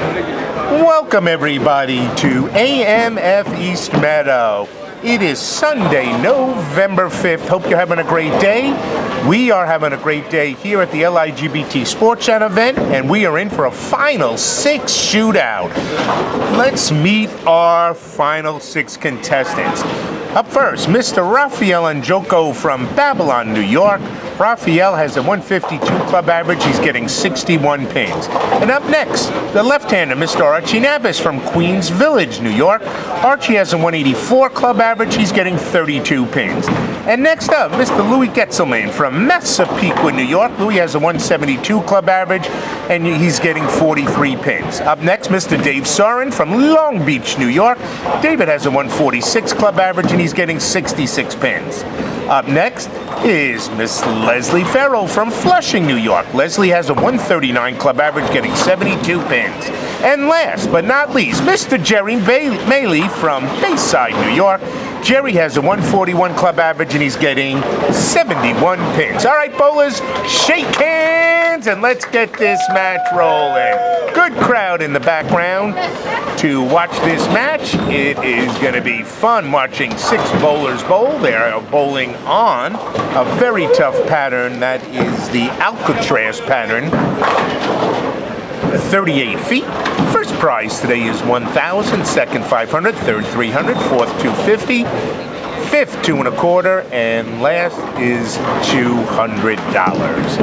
Welcome everybody to AMF East Meadow. It is Sunday, November 5th. Hope you're having a great day. We are having a great day here at the LIGBT Sports Chat event, and we are in for a Final 6 shootout. Let's meet our Final 6 contestants. Up first, Mr. Rafael Ongjoco from Babylon, New York. Rafael has a 152 club average. He's getting 61 pins. And up next, the left-hander, Mr. Archie Nabas from Queens Village, New York. Archie has a 184 club average. He's getting 32 pins. And next up, Mr. Getzelman from Massapequa, New York. Louis has a 172 club average, and he's getting 43 pins. Up next, Mr. Dave Soren from Long Beach, New York. David has a 146 club average, and he's getting 66 pins. Up next is Miss Leslie Farrell from Flushing, New York. Leslie has a 139 club average, getting 72 pins. And last but not least, Mr. Jerry Maley from Bayside, New York. Jerry has a 141 club average, and he's getting 71 pins. All right, bowlers, shake hands, and let's get this match rolling. Good crowd in the background to watch this match. It is going to be fun watching 6 bowlers bowl. They are bowling on a very tough pattern that is the Alcatraz pattern. 38 feet. First prize today is $1,000, second $500, third $300, fourth $250, fifth $2 1/4, and last is $200.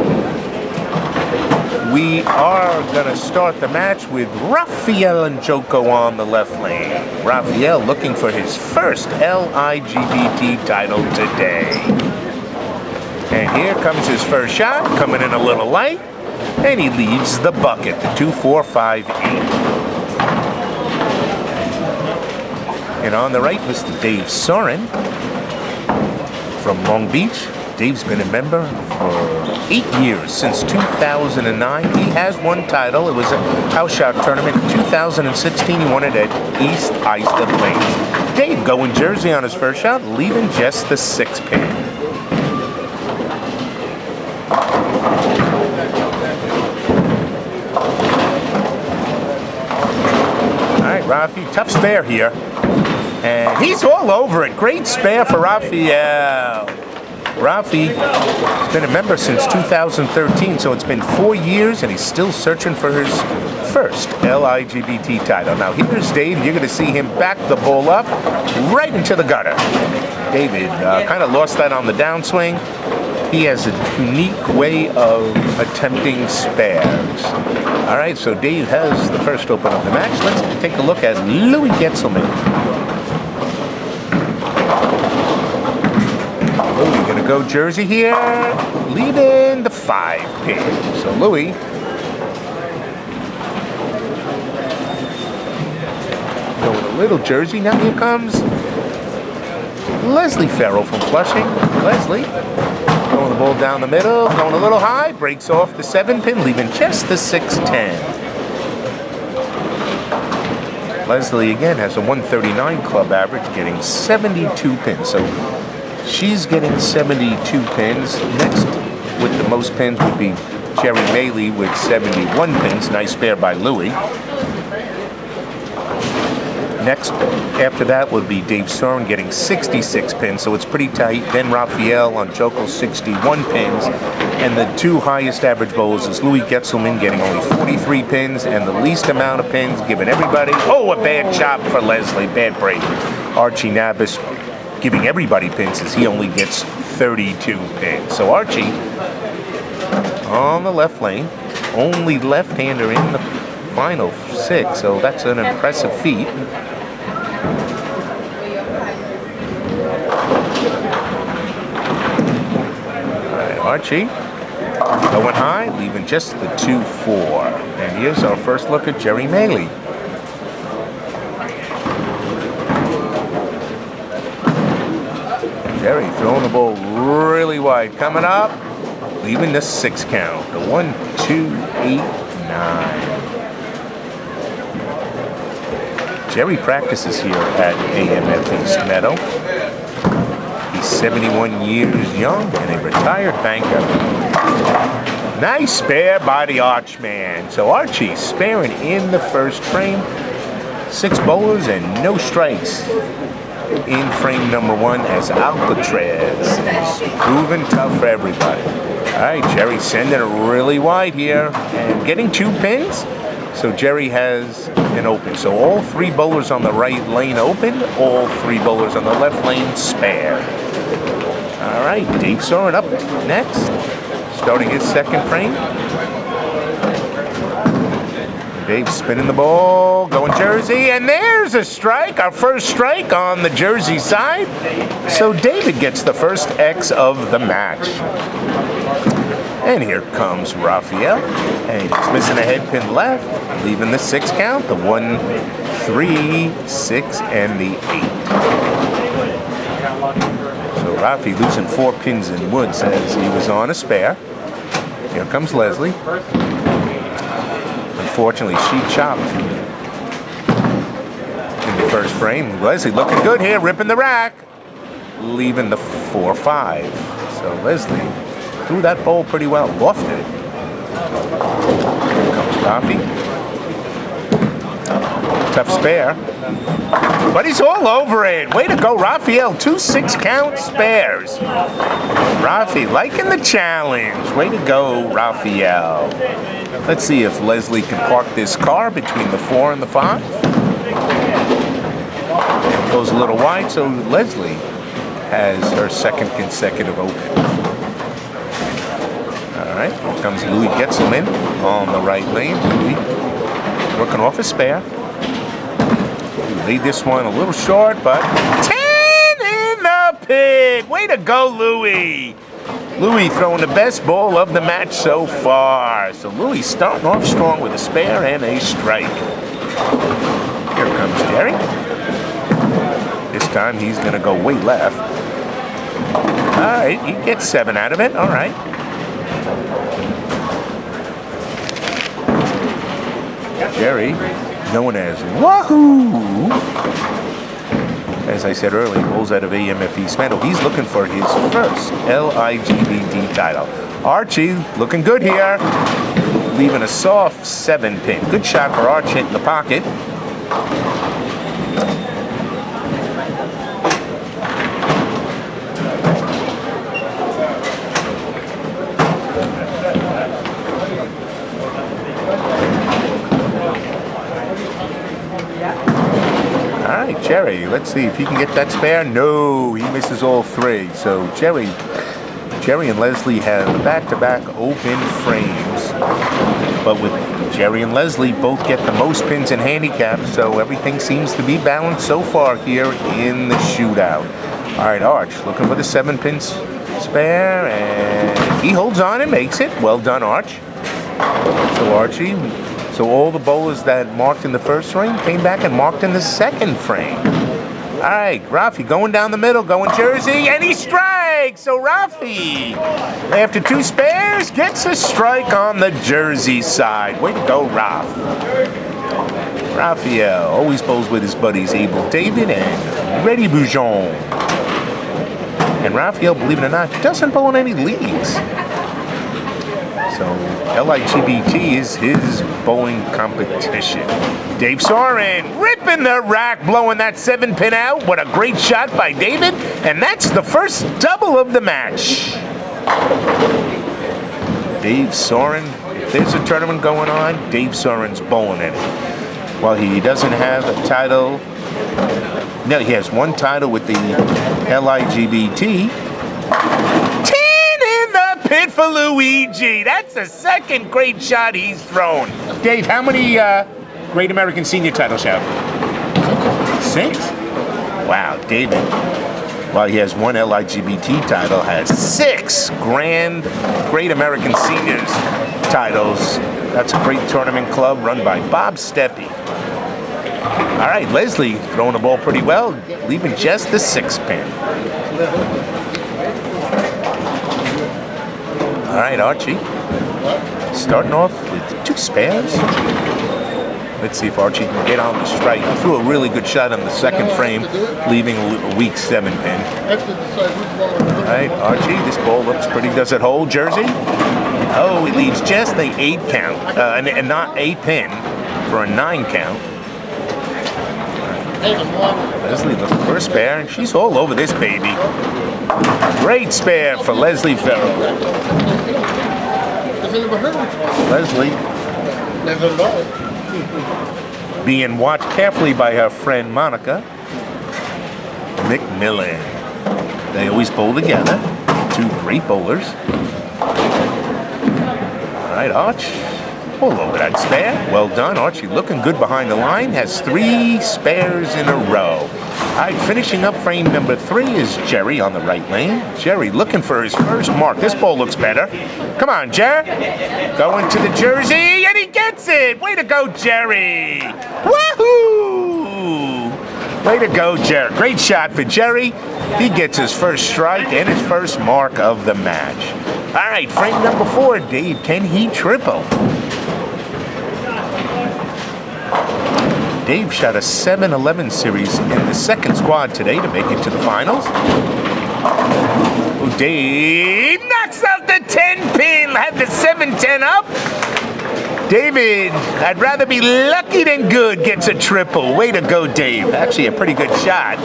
We are going to start the match with Rafael Ongjoco on the left lane. Rafael looking for his first LIGBT title today. And here comes his first shot, coming in a little light. And he leaves the bucket, the 2-4-5-8. And on the right, Mr. Dave Soren from Long Beach. Dave's been a member for 8 years, since 2009. He has one title. It was a house shot tournament in 2016. He won it at East Islip Lanes. Dave going Jersey on his first shot, leaving just the 6 pin. Rafi, tough spare here. And he's all over it. Great spare for Rafael. Rafi has been a member since 2013, so it's been 4 years, and he's still searching for his first LIGBT title. Now here's Dave. You're going to see him back the ball up right into the gutter. David kind of lost that on the downswing. He has a unique way of attempting spares. All right, so Dave has the first open of the match. Let's take a look at Louis Getzelman. Louis gonna go Jersey here, leading the 5 pin. So Louis going a little Jersey. Now here comes Leslie Farrell from Flushing. Leslie throwing the ball down the middle, going a little high, breaks off the 7 pin, leaving just the 6-10. Leslie again has a 139 club average, getting 72 pins. So she's getting 72 pins. Next with the most pins would be Jerry Maley with 71 pins. Nice spare by Louis. Next, after that, would be Dave Soren getting 66 pins, so it's pretty tight. Then Rafael Ongjoco, 61 pins. And the 2 highest average bowlers is Louis Getzelman getting only 43 pins, and the least amount of pins given everybody. Oh, a bad chop for Leslie, bad break. Archie Nabas giving everybody pins as he only gets 32 pins. So Archie on the left lane, only left-hander in the Final 6, so that's an impressive feat. Archie going high, leaving just the 2-4. And here's our first look at Jerry Maley. Jerry throwing the ball really wide. Coming up, leaving the 6 count. The 1, 2, 8, 9. Jerry practices here at AMF East Meadow. He's 71 years young and a retired banker. Nice spare by the Archman. So Archie sparing in the first frame. 6 bowlers and no strikes in frame number 1 as Alcatraz is proving tough for everybody. All right, Jerry sending it really wide here and getting 2 pins. So Jerry has an open. So all 3 bowlers on the right lane open, all 3 bowlers on the left lane spare. All right, Dave Soren up next, starting his second frame. Dave spinning the ball, going Jersey, and there's a strike, our first strike on the Jersey side. So David gets the first X of the match. And here comes Rafael, and he's missing a head pin left, leaving the 6 count, the 1, 3, 6, and the 8. So Rafi losing 4 pins in wood says he was on a spare. Here comes Leslie. Unfortunately, she chopped in the first frame. Leslie looking good here, ripping the rack, leaving the 4-5. So Leslie threw that bowl pretty well, lofted it. Here comes Rafi. Tough spare, but he's all over it. Way to go, Rafael. 2 6-count spares. Rafi liking the challenge. Way to go, Rafael. Let's see if Leslie can park this car between the 4 and the 5. It goes a little wide, so Leslie has her second consecutive open. All right, here comes Louis Getzelman on the right lane. Louis working off a spare. He laid this one a little short, but 10 in the pit. Way to go, Louis. Louis throwing the best ball of the match so far. So Louis starting off strong with a spare and a strike. Here comes Jerry. This time he's going to go way left. All right, he gets 7 out of it. All right. Jerry, known as Wahoo, as I said earlier, rolls out of AMF East Meadow. He's looking for his first LIGBT title. Archie looking good here, leaving a soft 7-pin. Good shot for Archie in the pocket. Jerry, let's see if he can get that spare. No, he misses all 3. So Jerry and Leslie have back-to-back open frames. But with Jerry and Leslie both get the most pins in handicap, so everything seems to be balanced so far here in the shootout. All right, Arch looking for the 7-pin spare, and he holds on and makes it. Well done, Arch. So Archie. So all the bowlers that marked in the first frame came back and marked in the second frame. All right, Rafi going down the middle, going Jersey, and he strikes. So Rafi, after 2 spares, gets a strike on the Jersey side. Way to go, Raf. Rafael always bowls with his buddies Abel David and Reddy Boujon. And Rafael, believe it or not, doesn't bowl in any leagues. So LIGBT is his bowling competition. Dave Soren ripping the rack, blowing that 7-pin out. What a great shot by David. And that's the first double of the match. Dave Soren, if there's a tournament going on, Dave Soren's bowling in it. While he doesn't have a title, no, he has 1 title with the LIGBT. Pit for Luigi. That's the second great shot he's thrown. Dave, how many Great American Senior titles you have? 6? Wow, David, while he has 1 LIGBT title, has 6 Great American Seniors titles. That's a great tournament club run by Bob Steppe. All right, Leslie throwing the ball pretty well, leaving just the 6-pin. All right, Archie, starting off with 2 spares. Let's see if Archie can get on the strike. He threw a really good shot on the second frame, leaving a weak 7-pin. All right, Archie, this ball looks pretty. Does it hold, Jersey? Oh, he leaves just the 8 count, and not 8 pin for a 9 count. Leslie looking for a spare, and she's all over this baby. Great spare for Leslie Farrell. Leslie being watched carefully by her friend Monica McMillan. They always bowl together. 2 great bowlers. All right, Arch. All over that spare. Well done, Archie. Looking good behind the line. Has 3 spares in a row. All right, finishing up frame number 3 is Jerry on the right lane. Jerry looking for his first mark. This ball looks better. Come on, Jerry. Going to the jersey, and he gets it. Way to go, Jerry. Woohoo! Way to go, Jerry. Great shot for Jerry. He gets his first strike and his first mark of the match. All right, frame number 4, Dave. Can he triple? Dave shot a 7-11 series in the second squad today to make it to the finals. Oh, Dave knocks out the 10 pin, had the 7-10 up. David, I'd rather be lucky than good, gets a triple. Way to go, Dave. Actually, a pretty good shot.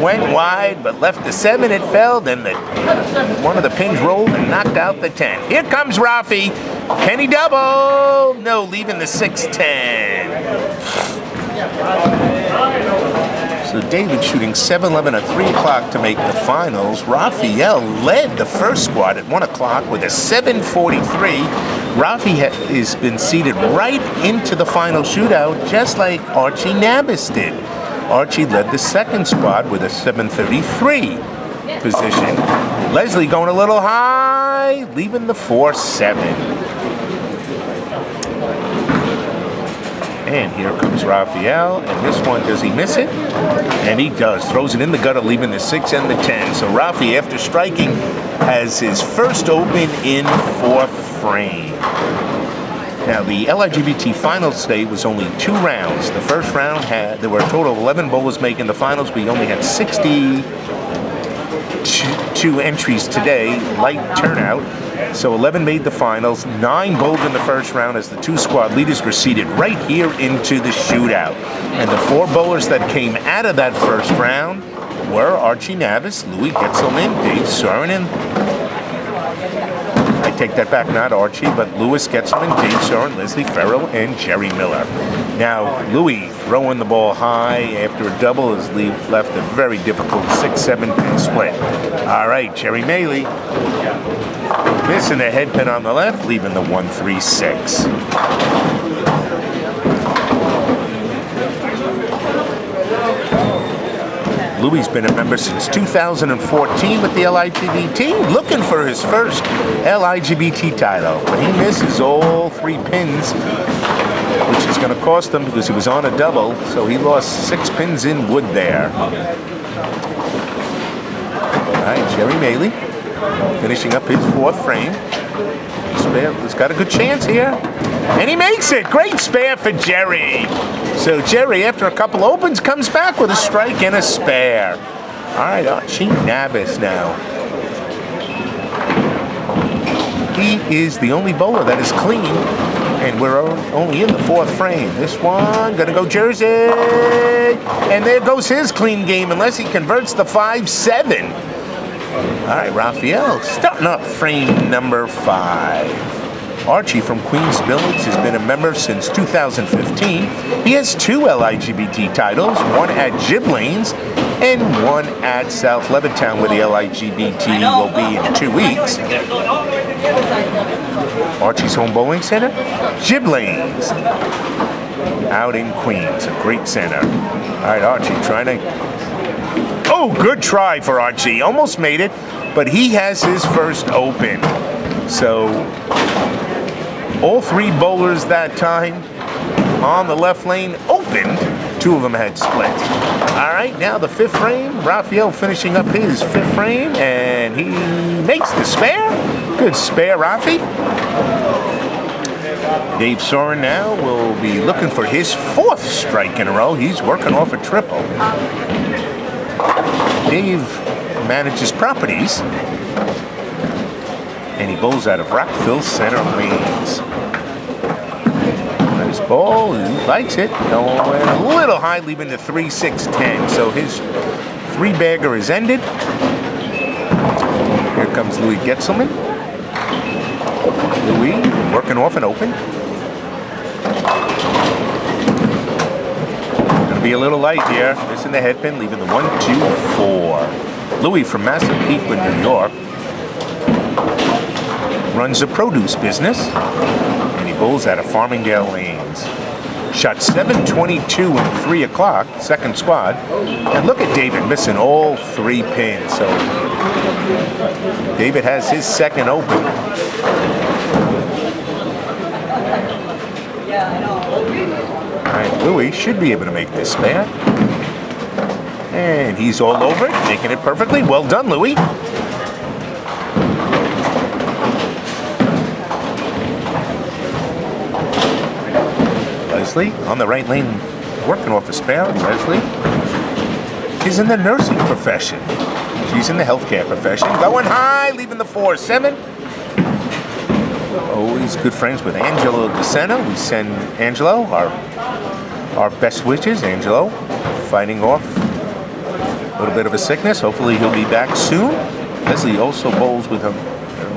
Went wide, but left the 7. It fell. Then one of the pins rolled and knocked out the 10. Here comes Rafi. Can he double? No, leaving the 6-10. So David shooting 7-11 at 3 o'clock to make the finals. Rafael led the first squad at 1 o'clock with a 7:43. Rafi has been seated right into the final shootout, just like Archie Nabas did. Archie led the second squad with a 7:33 position. Leslie going a little high, leaving the 4-7. And here comes Rafael, and this one, does he miss it? And he does. Throws it in the gutter, leaving the 6 and the 10. So Rafi, after striking, has his first open in 4th frame. Now, the LIGBT finals today was only 2 rounds. The first round there were a total of 11 bowlers making the finals. We only had 62 entries today, light turnout. So 11 made the finals, 9 bowled in the first round as the 2 squad leaders were seated right here into the shootout. And the 4 bowlers that came out of that first round were Archie Nabas, Louis Getzelman, Dave Soren, and I take that back, not Archie, but Louis Getzelman, Dave Soren, Leslie Farrell, and Jerry Miller. Now, Louis throwing the ball high after a double has left a very difficult 6-7 pin split. All right, Jerry Maley missing the head pin on the left, leaving the 1-3-6. Louis has been a member since 2014 with the LIGBT, looking for his first LIGBT title. But he misses all 3 pins, which is going to cost him because he was on a double, so he lost 6 pins in wood there. All right, Jerry Maley finishing up his 4th frame. He's got a good chance here. And he makes it. Great spare for Jerry. So Jerry, after a couple opens, comes back with a strike and a spare. All right, Archie Nabas now. He is the only bowler that is clean, and we're only in the 4th frame. This one, gonna go Jersey. And there goes his clean game, unless he converts the 5-7. All right, Rafael starting up frame number 5. Archie from Queens Village has been a member since 2015. He has 2 LIGBT titles, 1 at Giblanes and 1 at South Levittown, where the LIGBT will be in 2 weeks. Archie's home bowling center, Giblanes, out in Queens, a great center. All right, Archie trying to... Oh, good try for Archie. Almost made it, but he has his first open. So all 3 bowlers that time on the left lane opened. 2 of them had split. All right, now the 5th frame. Rafael finishing up his 5th frame, and he makes the spare. Good spare, Rafi. Dave Soren now will be looking for his 4th strike in a row. He's working off a triple. Dave manages properties And he bowls out of Rockville center lanes. Nice ball, he likes it. Going a little high, leaving the 3-6-10. So his three-bagger is ended. Here comes Louis Getzelman. Louis working off and open. Gonna be a little light here. Missing the headpin, leaving the 1-2-4. Louis from Massapequa, New York. Runs a produce business. And he bowls out of Farmingdale Lanes. Shot 722 and 3 o'clock, second squad. And look at David missing all 3 pins. So David has his second open. All right, Louis should be able to make this spare. And he's all over it, making it perfectly. Well done, Louis. Leslie on the right lane, working off the spare. Leslie is in the nursing profession. She's in the healthcare profession. Going high, leaving the 4-7. Always good friends with Angelo DeSena. We send Angelo our best wishes. Angelo fighting off a little bit of a sickness. Hopefully he'll be back soon. Leslie also bowls with her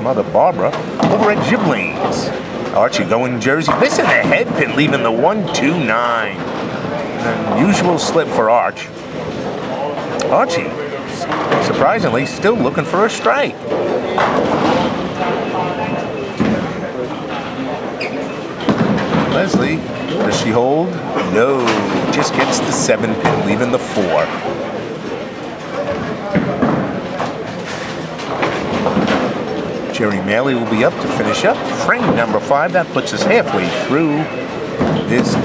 mother Barbara over at Jib Lanes. Archie going Jersey, missing the head pin, leaving the 1-2-9. An unusual slip for Arch. Archie, surprisingly, still looking for a strike. Leslie, does she hold? No, just gets the 7 pin, leaving the 4. Jerry Maley will be up to finish up frame number 5. That puts us halfway through this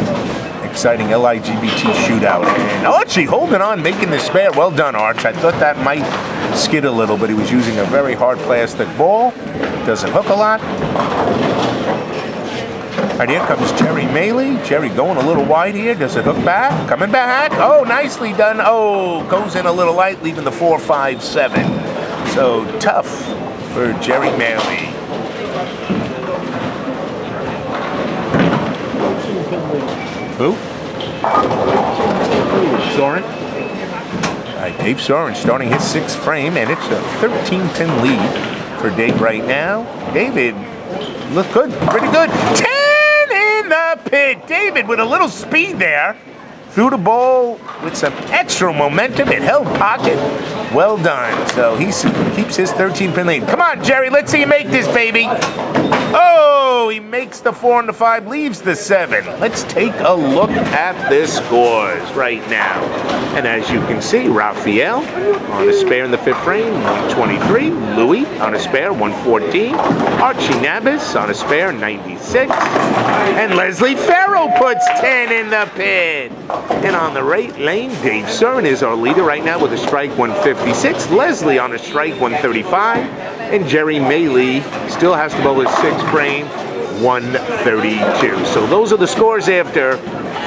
exciting LIGBT shootout. And Archie holding on, making the spare. Well done, Arch. I thought that might skid a little, but he was using a very hard plastic ball. Doesn't hook a lot. All right, here comes Jerry Maley. Jerry going a little wide here. Does it hook back? Coming back. Oh, nicely done. Oh, goes in a little light, leaving the 4-5-7. So tough for Jerry Maley. Who? Soren. All right, Dave Soren starting his 6th frame, and it's a 13-pin lead for Dave right now. David look good, pretty good. 10 in the pit. David with a little speed there. Threw the ball with some extra momentum. It held pocket. Well done. So he keeps his 13-pin lead. Come on, Jerry. Let's see you make this, baby. Oh, he makes the 4 and the 5, leaves the 7. Let's take a look at the scores right now. And as you can see, Rafael on a spare in the 5th frame, 123. Louis on a spare, 114. Archie Nabas on a spare, 96. And Leslie Farrell puts 10 in the pit. And on the right lane, Dave Soren is our leader right now with a strike 156. Leslie on a strike 135. And Jerry Maley still has to bowl his 6th frame, 132. So those are the scores after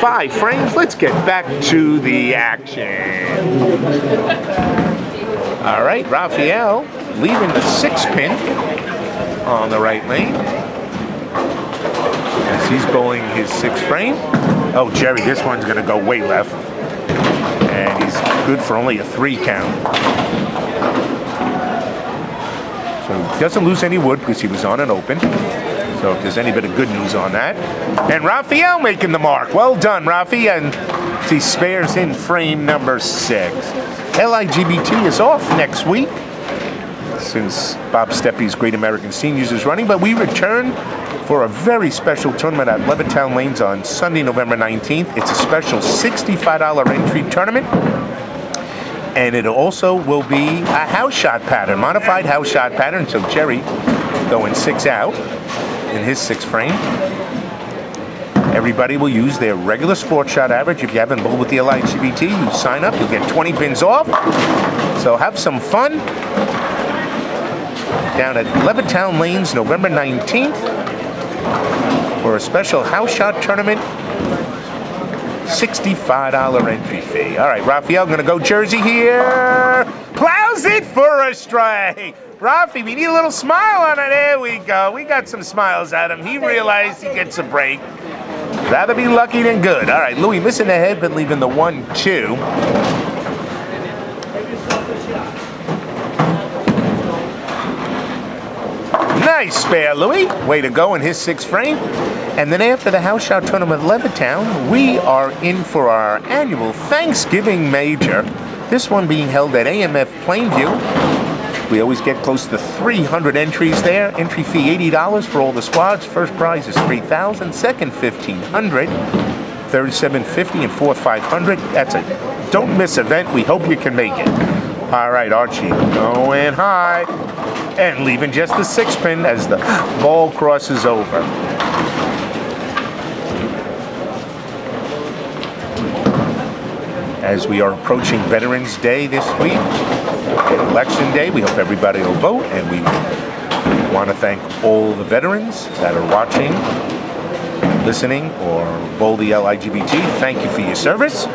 5 frames. Let's get back to the action. All right, Rafael leaving the 6 pin on the right lane as he's bowling his 6th frame. Oh, Jerry, this one's going to go way left. And he's good for only a 3 count. So he doesn't lose any wood because he was on an open. So if there's any bit of good news on that. And Rafael making the mark. Well done, Rafi. And he spares in frame number 6. LIGBT is off next week since Bob Steppe's Great American Seniors is running. But we return for a very special tournament at Levittown Lanes on Sunday, November 19th. It's a special $65 entry tournament. And it also will be a house shot pattern, modified house shot pattern. So Jerry going 6 out in his 6th frame. Everybody will use their regular sports shot average. If you haven't bowled with the LIGBT, you sign up, you'll get 20 pins off. So have some fun down at Levittown Lanes, November 19th for a special house shot tournament. $65 entry fee. All right, Rafael going to go Jersey here. Plows it for a strike. Rafi, we need a little smile on it. There we go. We got some smiles at him. He realized he gets a break. Rather be lucky than good. All right, Louis missing the head, but leaving the 1-2. Nice spare, Louis. Way to go in his 6th frame. And then after the house shot tournament at Levittown, we are in for our annual Thanksgiving Major. This one being held at AMF Plainview. We always get close to 300 entries there. Entry fee $80 for all the squads. First prize is $3,000. Second $1,500. Third $750 and fourth $500. That's a don't miss event. We hope you can make it. All right, Archie going high and leaving just the 6 pin as the ball crosses over. As we are approaching Veterans Day this week, and Election Day, we hope everybody will vote, and we want to thank all the veterans that are watching, listening, or bowl the LIGBT. Thank you for your service.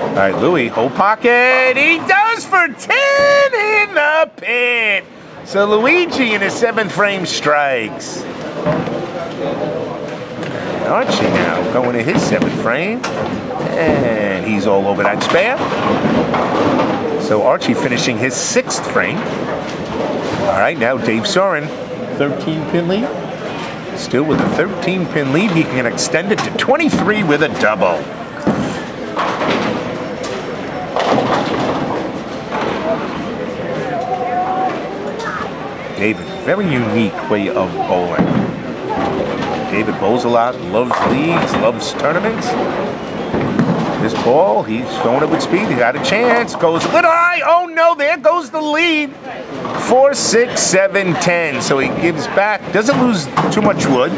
All right, Louis, whole pocket. He does for 10 in the pit. So Luigi in his 7th frame strikes. And Archie now going to his 7th frame. And he's all over that spare. So Archie finishing his 6th frame. All right, now Dave Soren, 13-pin lead. Still with a 13-pin lead, he can extend it to 23 with a double. David, very unique way of bowling. David bowls a lot, loves leagues, loves tournaments. This ball, he's throwing it with speed. He got a chance. Goes a little high. Oh no, there goes the lead. 4, 6, 7, 10. So he gives back. Doesn't lose too much wood.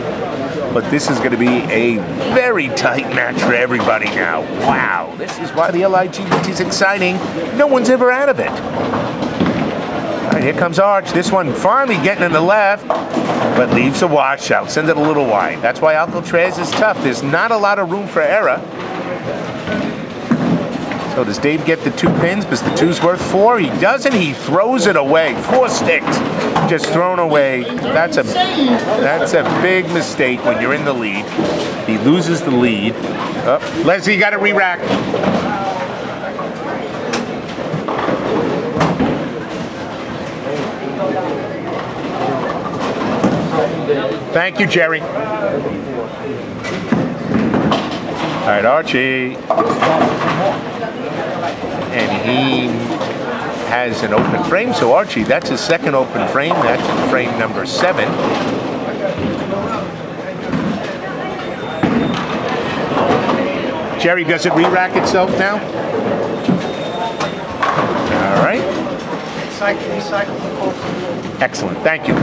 But this is going to be a very tight match for everybody now. Wow, this is why the LIGBT is exciting. No one's ever out of it. All right, here comes Arch. This one finally getting in the left, but leaves a washout. Sends it a little wide. That's why Alcatraz is tough. There's not a lot of room for error. So does Dave get the 2 pins? Because the 2's worth 4. He doesn't. He throws it away. 4 sticks just thrown away. That's a big mistake when you're in the lead. He loses the lead. Oh, Leslie got to re-rack. Thank you, Jerry. All right, Archie. And he has an open frame. So Archie, that's his 2nd open frame. That's frame number 7. Jerry, does it re-rack itself now? All right. Excellent, thank you.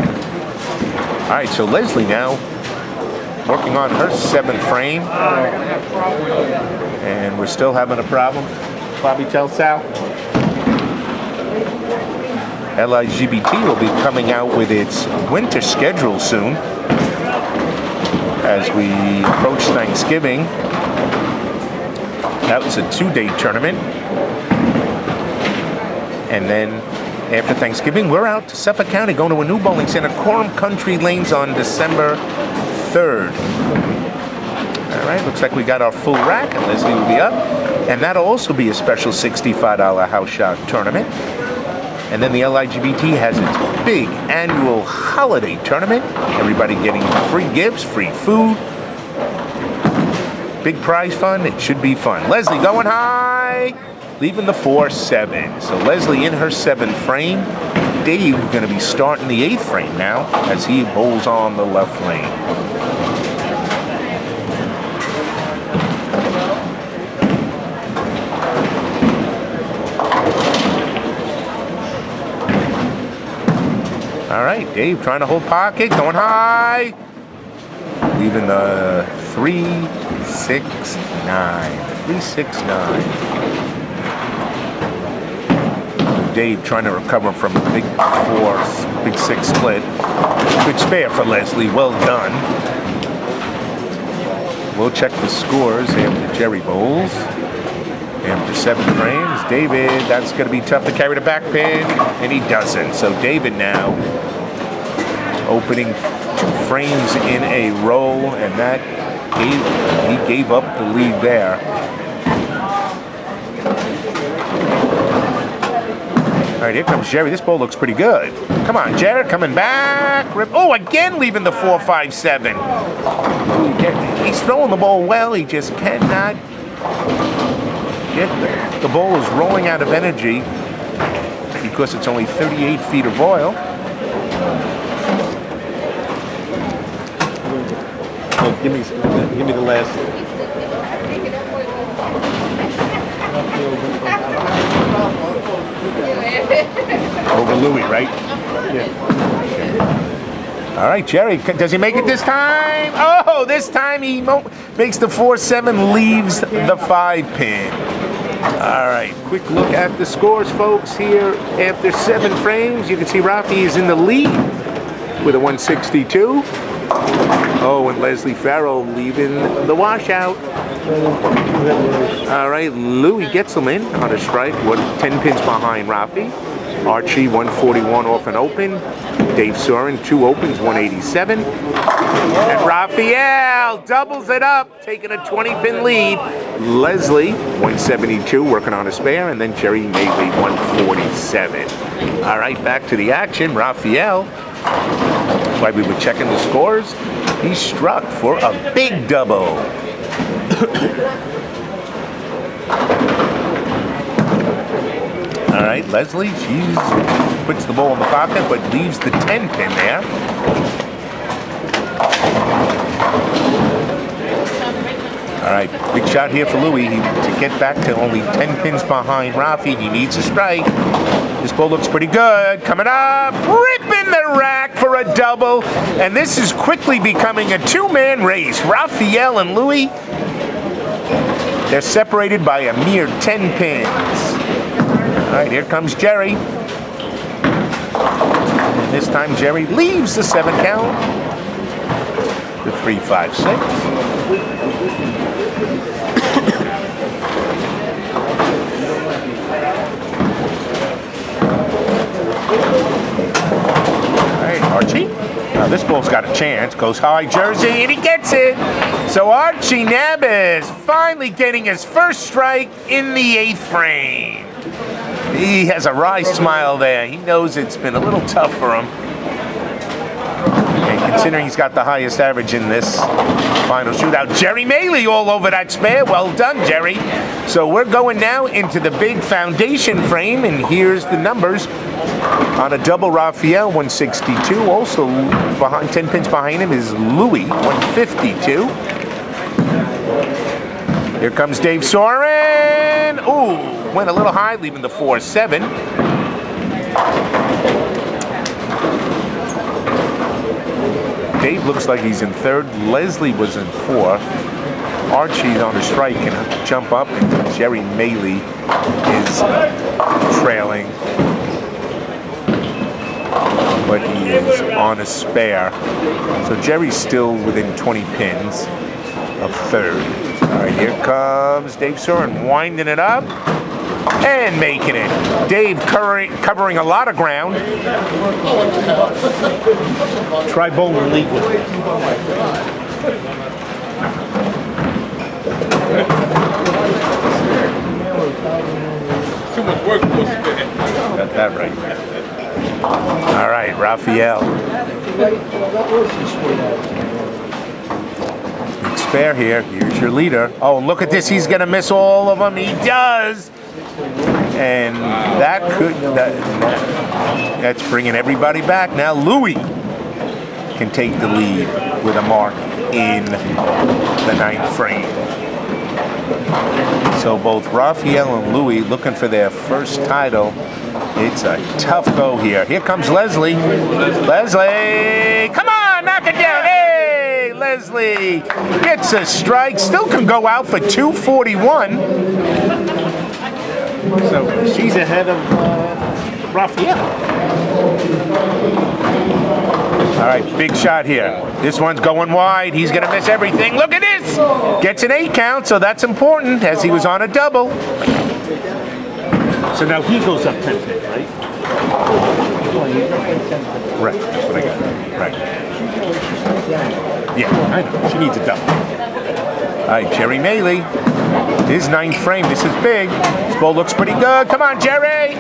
All right, so Leslie now working on her 7th frame. And we're still having a problem. Bobby, tell Sal. LIGBT will be coming out with its winter schedule soon as we approach Thanksgiving. That was a 2-day tournament. And then after Thanksgiving, we're out to Suffolk County going to a new bowling center, Coram Country Lanes, on December 3rd. All right, looks like we got our full rack, and Leslie will be up. And that'll also be a special $65 house shot tournament. And then the LIGBT has its big annual holiday tournament. Everybody getting free gifts, free food. Big prize fund. It should be fun. Leslie going high, leaving the 4-7. So Leslie in her 7th frame. Dave going to be starting the 8th frame now as he bowls on the left lane. All right, Dave trying to hold pocket, going high. Leaving the 3-6-9. 3-6-9. Dave trying to recover from a big 4, big 6 split. Good spare for Leslie, well done. We'll check the scores after Jerry bowls. After 7 frames, David, that's going to be tough to carry the back pin, and he doesn't. So David now opening 2 frames in a row, and that he gave up the lead there. All right, here comes Jerry. This ball looks pretty good. Come on, Jared, coming back. Oh, again leaving the 4-5-7. He's throwing the ball well. He just cannot get there. The ball is rolling out of energy because it's only 38 feet of oil. Oh, give me the last. Over Louis, right? Yeah. All right, Jerry, does he make it this time? Oh, this time he makes the 4-7, leaves the 5 pin. All right, quick look at the scores, folks, here. After 7 frames, you can see Rafi is in the lead with a 162. Oh, and Leslie Farrell leaving the washout. All right, Louis Getzelman on a strike, 10 pins behind Rafi. Archie, 141 off and open. Dave Soren, 2 opens, 187. And Rafael doubles it up, taking a 20-pin lead. Leslie, 172, working on a spare. And then Jerry Maley, 147. All right, back to the action. Rafael, while we were checking the scores, he struck for a big double. All right, Leslie, she puts the ball in the pocket, but leaves the 10 pin there. All right, big shot here for Louis. To get back to only 10 pins behind Rafi, he needs a strike. This ball looks pretty good. Coming up, ripping the rack for a double. And this is quickly becoming a 2-man race. Rafael and Louis, they're separated by a mere 10 pins. All right, here comes Jerry. And this time Jerry leaves the 7 count. The 3-5-6. All right, Archie. Now this ball's got a chance. Goes high, Jersey, and he gets it. So Archie Nabas finally getting his first strike in the 8th frame. He has a wry smile there. He knows it's been a little tough for him. And considering he's got the highest average in this final shootout, Jerry Maley all over that spare. Well done, Jerry. So we're going now into the big foundation frame, and here's the numbers. On a double, Rafael, 162. Also, behind 10 pins behind him is Louis, 152. Here comes Dave Soren. Ooh, went a little high, leaving the 4-7. Dave looks like he's in 3rd. Leslie was in 4th. Archie's on a strike and jump up, and Jerry Maley is trailing. But he is on a spare. So Jerry's still within 20 pins of 3rd. All right, here comes Dave Soren, winding it up and making it. Dave covering a lot of ground. Try bowling league with me. Too much work for us. Got that right. All right, Rafael. Big spare here. Here's your leader. Oh, look at this. He's going to miss all of them. He does. And that's bringing everybody back. Now Louis can take the lead with a mark in the 9th frame. So both Rafael and Louis looking for their first title. It's a tough go here. Here comes Leslie. Leslie, come on, knock it down. Hey, Leslie gets a strike. Still can go out for 241. So she's ahead of Rafael. All right, big shot here. This one's going wide. He's going to miss everything. Look at this. Gets an 8 count, so that's important as he was on a double. So now he goes up 10 pins, right? Right, that's what I got. Right. Yeah, I know. She needs a double. All right, Jerry Maley. His 9th frame. This is big. This ball looks pretty good. Come on, Jerry.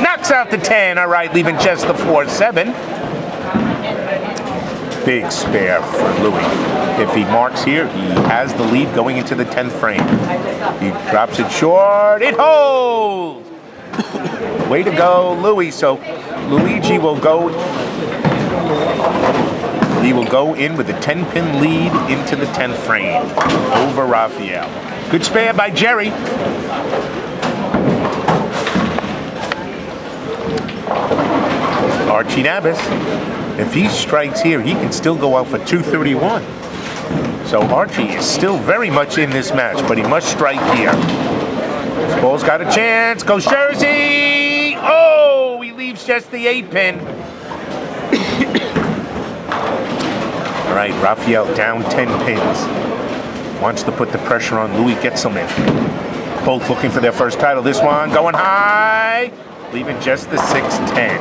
Knocks out the 10. All right, leaving just the 4-7. Big spare for Louis. If he marks here, he has the lead going into the 10th frame. He drops it short. It holds. Way to go, Louis. So Luigi will go. He will go in with a 10-pin lead into the 10th frame over Rafael. Good spare by Jerry. Archie Nabas. If he strikes here, he can still go out for 231. So Archie is still very much in this match, but he must strike here. This ball's got a chance. Goes Jersey. Oh, he leaves just the 8-pin. All right, Rafael down 10 pins. Wants to put the pressure on Louis Getzelman. Both looking for their first title. This one going high, leaving just the 6-10.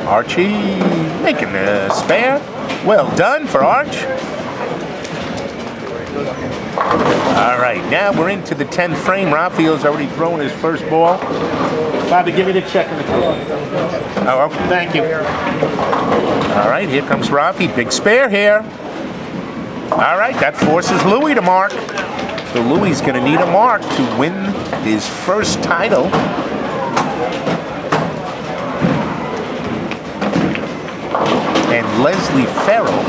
Archie making the spare. Well done for Arch. All right, now we're into the 10th frame. Rafael's already thrown his first ball. Bobby, give me the check in the car. Oh, okay. Thank you. All right, here comes Rafi. Big spare here. All right, that forces Louis to mark. So Louis is going to need a mark to win his first title. And Leslie Farrell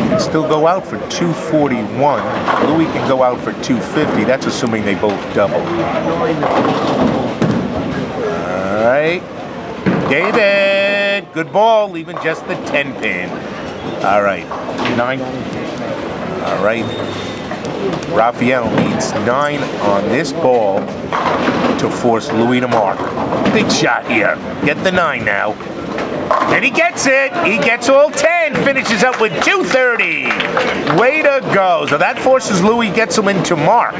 can still go out for 241. Louis can go out for 250. That's assuming they both double. All right. David, good ball, leaving just the 10-pin. All right. 9. All right. Rafael needs 9 on this ball to force Louis to mark. Big shot here. Get the 9 now. And he gets it. He gets all 10. Finishes up with 230. Way to go. So that forces Louis Getzelman to mark.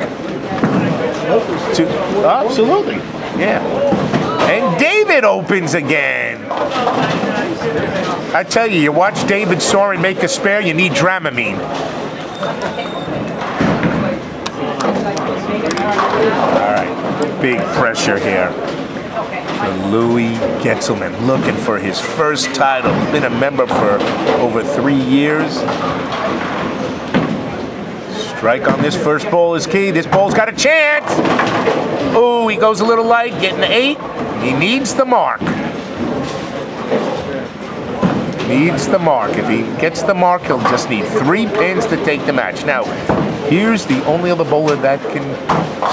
Absolutely. Yeah. And David opens again. I tell you, you watch David Soren make a spare, you need Dramamine. All right. Big pressure here. Louis Getzelman looking for his first title. He's been a member for over 3 years. Strike on this first ball is key. This ball's got a chance. Oh, he goes a little light, getting 8. He needs the mark. Needs the mark. If he gets the mark, he'll just need 3 pins to take the match. Now, here's the only other bowler that can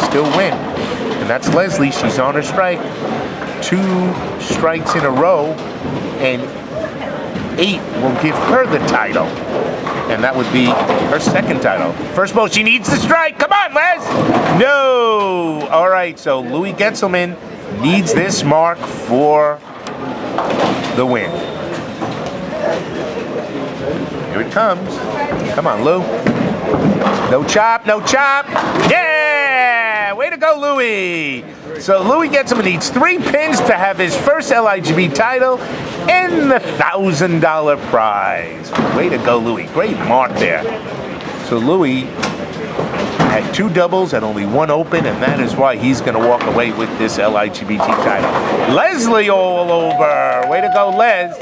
still win, and that's Leslie. She's on her strike. 2 strikes in a row, and 8 will give her the title. And that would be her second title. First ball, she needs the strike. Come on, Les! No! All right, so Louis Getzelman needs this mark for the win. Here it comes. Come on, Lou. No chop, no chop. Yeah! Way to go, Louis! So Louis Getzelman needs 3 pins to have his first LIGBT title and the $1,000 prize. Way to go, Louis. Great mark there. So Louis had 2 doubles and only 1 open, and that is why he's going to walk away with this LIGBT title. Leslie all over. Way to go, Les.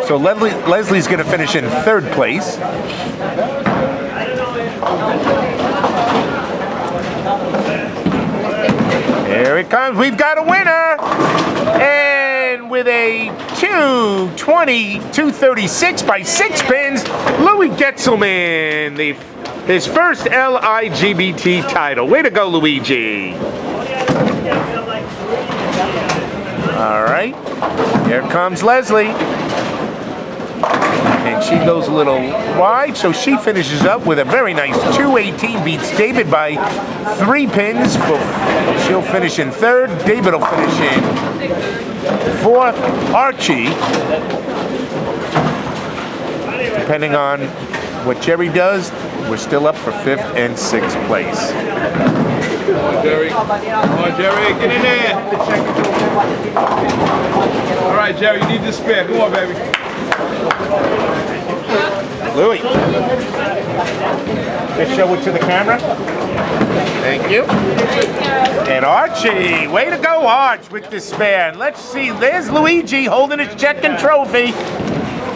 So Leslie's going to finish in 3rd place. Here it comes. We've got a winner. And with a 236 by 6 pins, Louis Getzelman, his first LIGBT title. Way to go, Luigi. All right. Here comes Leslie. And and she goes a little wide, so she finishes up with a very nice 218, beats David by 3 pins. She'll finish in 3rd. David will finish in 4th. Archie, depending on what Jerry does, we're still up for 5th and 6th place. Come on, Jerry. Come on, Jerry. Get in there. All right, Jerry, you need to spin. Come on, baby. Louis, just show it to the camera. Thank you. And Archie, way to go, Arch, with the span. Let's see, there's Luigi holding his check and trophy.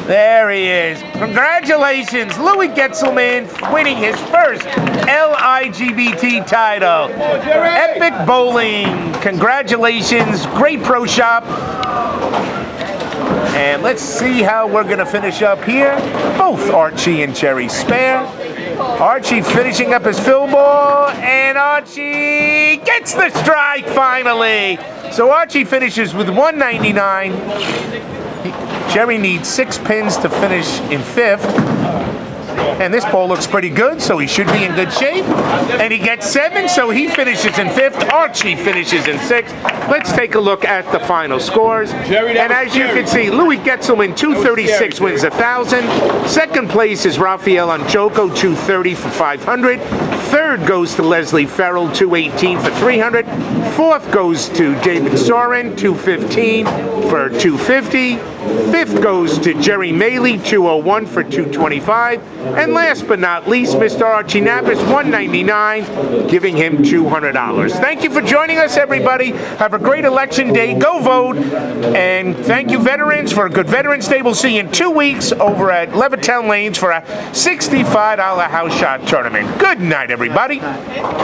There he is. Congratulations, Louis Getzelman winning his first LIGBT title. Epic Bowling. Congratulations. Great pro shop. And let's see how we're going to finish up here. Both Archie and Jerry spare. Archie finishing up his fill ball, and Archie gets the strike finally. So Archie finishes with 199. Jerry needs 6 pins to finish in 5th. And this bowl looks pretty good, so he should be in good shape. And he gets 7, so he finishes in 5th. Archie finishes in 6th. Let's take a look at the final scores. And as you can see, Louis Getzelman, 236 wins 1,000. 2nd place is Rafael Ongjoco, 230 for 500. 3rd goes to Leslie Farrell, 218 for 300. 4th goes to David Soren, 215 for 250. 5th goes to Jerry Maley, 201 for 225. And last but not least, Mr. Archie Nabas, 199, giving him $200. Thank you for joining us, everybody. Have a great election day. Go vote. And thank you, veterans, for a good Veterans Day. We'll see you in 2 weeks over at Levittown Lanes for a $65 house shot tournament. Good night, everybody.